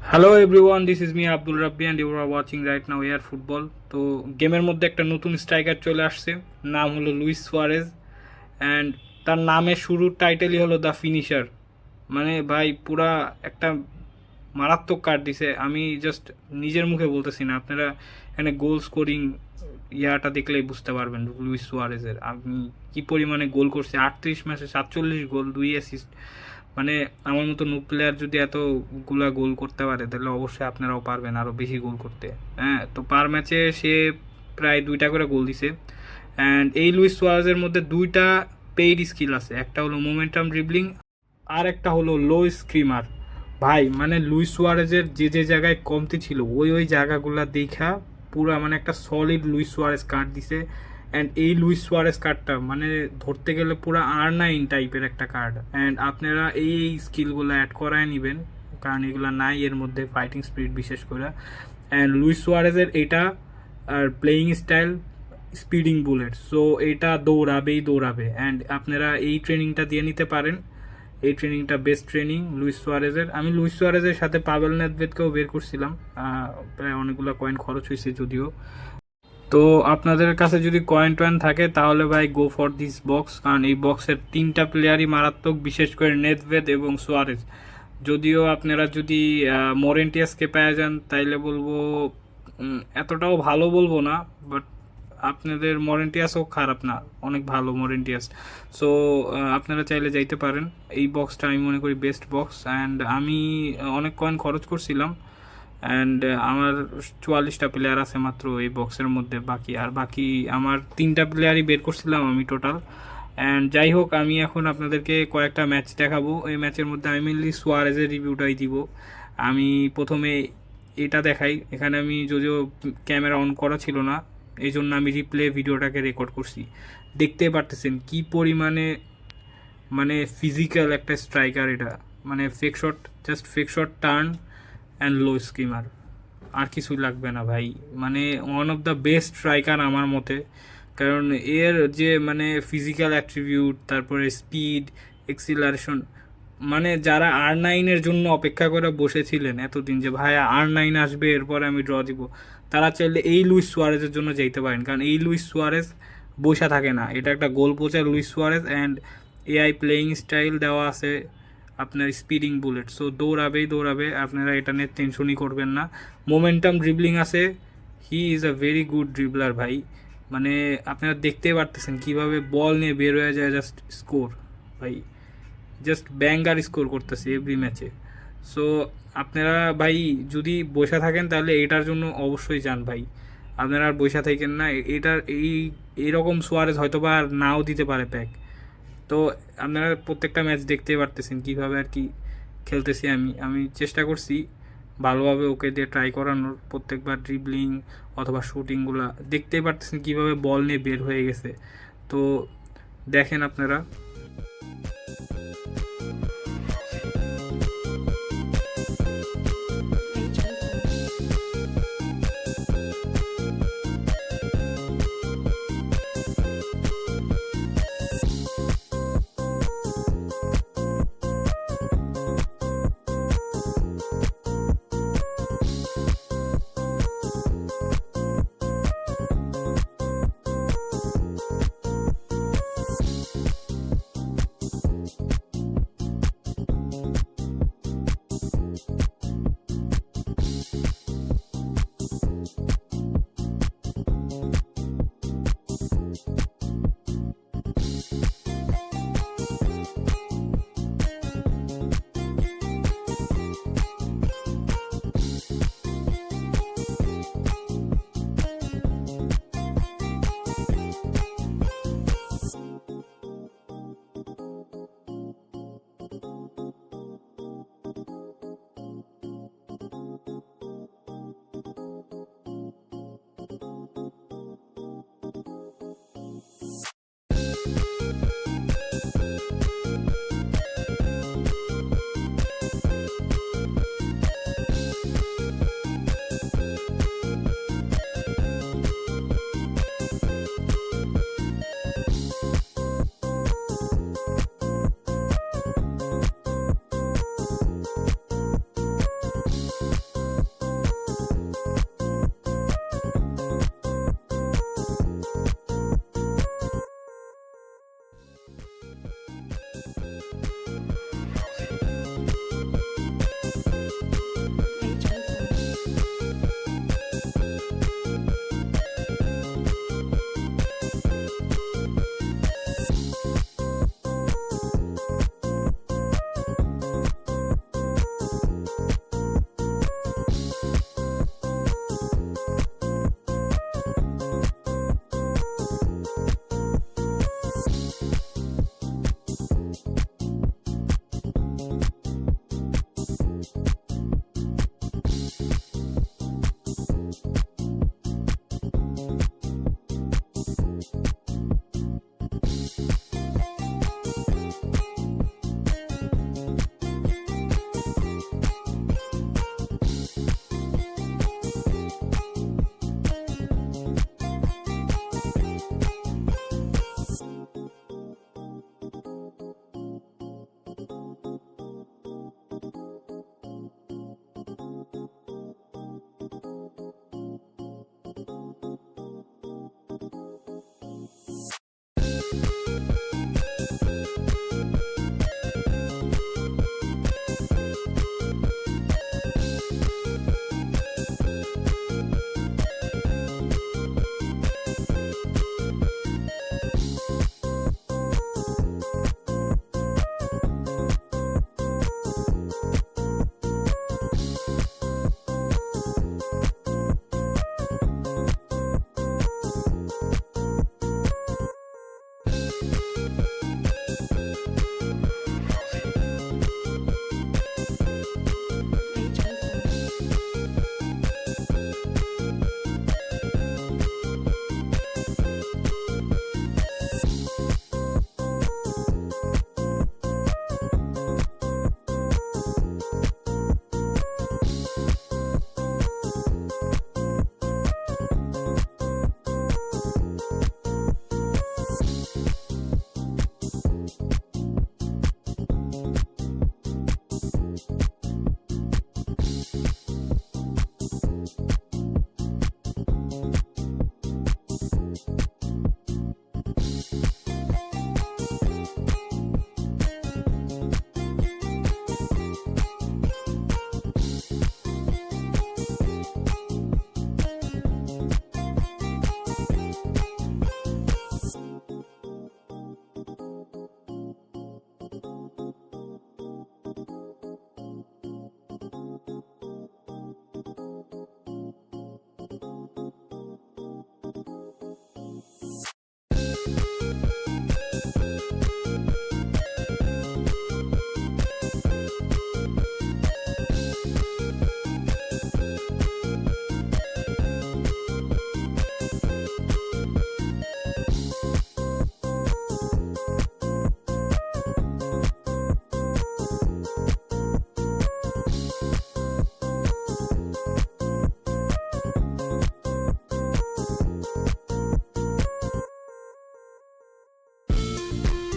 Hello everyone, this is me Abdul Rabbi and you are watching right now air football. তো গেমের মধ্যে একটা নতুন স্ট্রাইকার চলে আসছে, নাম হলো লুইস সুয়ারেজ। অ্যান্ড তার নামের শুরুর টাইটেলই হলো দ্য ফিনিশার। মানে ভাই পুরা একটা মারাত্মক কার্ড দিছে। আমি জাস্ট নিজের মুখে বলতেছি না, আপনারা এখানে গোল স্কোরিং ইয়াটা দেখলেই বুঝতে পারবেন লুইস সুয়ারেজের আমি কি পরিমাণে গোল করছে। 38 ম্যাচে 47 গোল, 2 অ্যাসিস্ট। মানে আমার মতো নুব প্লেয়ার যদি এতগুলা গোল করতে পারে তাহলে অবশ্যই আপনারাও পারবেন আরও বেশি গোল করতে। হ্যাঁ, তো পার ম্যাচে সে প্রায় 2টা করে গোল দিছে। অ্যান্ড এই লুইস সুয়ারেজের মধ্যে 2টা পেইড স্কিল আছে, একটা হলো মোমেন্টাম ড্রিবলিং আর একটা হলো লো স্ক্রিমার। ভাই মানে লুইস সুয়ারেজের যে যে জায়গায় কমতি ছিল ওই জায়গাগুলা দেখা পুরা মানে একটা সলিড লুইস সুয়ারেজ কার্ড দিছে। অ্যান্ড এই লুইস সুয়ারেজ কার্ডটা মানে ধরতে গেলে পুরা R9 টাইপের একটা কার্ড। অ্যান্ড আপনারা এই স্কিলগুলো অ্যাড করায় নেবেন, কারণ এগুলো নাই এর মধ্যে, ফাইটিং স্পিরিট বিশেষ করে। অ্যান্ড লুইস সুয়ারেজের এটা are playing style speeding bullet, so এটা দৌড়াবে। অ্যান্ড আপনারা এই ট্রেনিংটা দিয়ে নিতে পারেন। এই ট্রেনিংটা বেস্ট ট্রেনিং লুইস সুয়ারেজের। আমি লুইস সুয়ারেজের সাথে পাভেল নেদভেদকেও বের করছিলাম, প্রায় অনেকগুলো কয়েন খরচ হয়েছে যদিও। তো আপনাদের কাছে যদি কয়েন টয়েন থাকে তাহলে ভাই গো ফর দিস বক্স, কারণ এই বক্সের 3টা প্লেয়ারই মারাত্মক, বিশেষ করে নেদভেদ এবং সুয়ারেজ। যদিও আপনারা যদি মোরেন্টিয়াসকে পেয়ে যান তাইলে বলবো এতটাও ভালো বলবো না, বাট আপনাদের মরেন্টিয়াসও খারাপ না, অনেক ভালো মরেন্টিয়াস। সো আপনারা চাইলে যাইতে পারেন। এই বক্সটা আমি মনে করি বেস্ট বক্স। অ্যান্ড আমি অনেক কয়েন খরচ করছিলাম। অ্যান্ড আমার 44টা প্লেয়ার আছে মাত্র এই বক্সের মধ্যে, বাকি আমার 3টা প্লেয়ারই বের করছিলাম আমি টোটাল। অ্যান্ড যাই হোক, আমি এখন আপনাদেরকে কয়েকটা ম্যাচ দেখাবো। এই ম্যাচের মধ্যে আমি মেনলি সুয়ারেজের রিভিউটাই দিব। আমি প্রথমে এটা দেখাই। এখানে আমি যদিও ক্যামেরা অন করা ছিল না, এই জন্য আমি রিপ্লে ভিডিওটাকে রেকর্ড করছি। দেখতে পারতেছেন কি পরিমাণে মানে ফিজিক্যাল একটা স্ট্রাইকার এটা। মানে fake shot, just fake shot, turn and low skimmer, আর কিছুই লাগবে না ভাই। মানে one of the best striker আমার মতে। কারণ এর যে মানে ফিজিক্যাল অ্যাট্রিবিউট, তারপরে স্পিড, এক্সিলারেশন, মানে যারা R9-এর জন্য অপেক্ষা করে বসেছিলেন এতদিন যে ভাই R9 আসবে এরপরে আমি ড্র দিব, তারা চাইলে এই লুইস সুয়ারেজের জন্য যেতে পারেন। কারণ এই লুইস সুয়ারেজ বসে থাকে না, এটা একটা goal poacher Luis Suarez. And AI playing style দেওয়া আছে আপনার স্পিডিং বুলেট, সো দৌড়াবে। আপনারা এটা নিয়ে টেনশনই করবেন না। মোমেন্টাম ড্রিবলিং আছে, he is a very good dribbler ভাই। মানে আপনারা দেখতেই পারতেছেন কীভাবে বল নিয়ে বের হয়ে যায়, জাস্ট স্কোর ভাই, জাস্ট ব্যাঙ্গার স্কোর করতেছে এভরি ম্যাচে। সো আপনারা ভাই যদি বসে থাকেন তাহলে এটার জন্য অবশ্যই যান ভাই। আপনারা আর বসে থাকেন না, এটার এইরকম সোয়ারেজ হয়তো বা আর নাও দিতে পারে প্যাক। তো আপনারা প্রত্যেকটা ম্যাচ দেখতেই পারতেছেন কীভাবে আর কি খেলতেছি। আমি চেষ্টা করছি ভালোভাবে ওকে দিয়ে ট্রাই করানোর, প্রত্যেকবার ড্রিবলিং অথবা শুটিংগুলো দেখতেই পারতেছেন কীভাবে বল নিয়ে বের হয়ে গেছে। তো দেখেন আপনারা।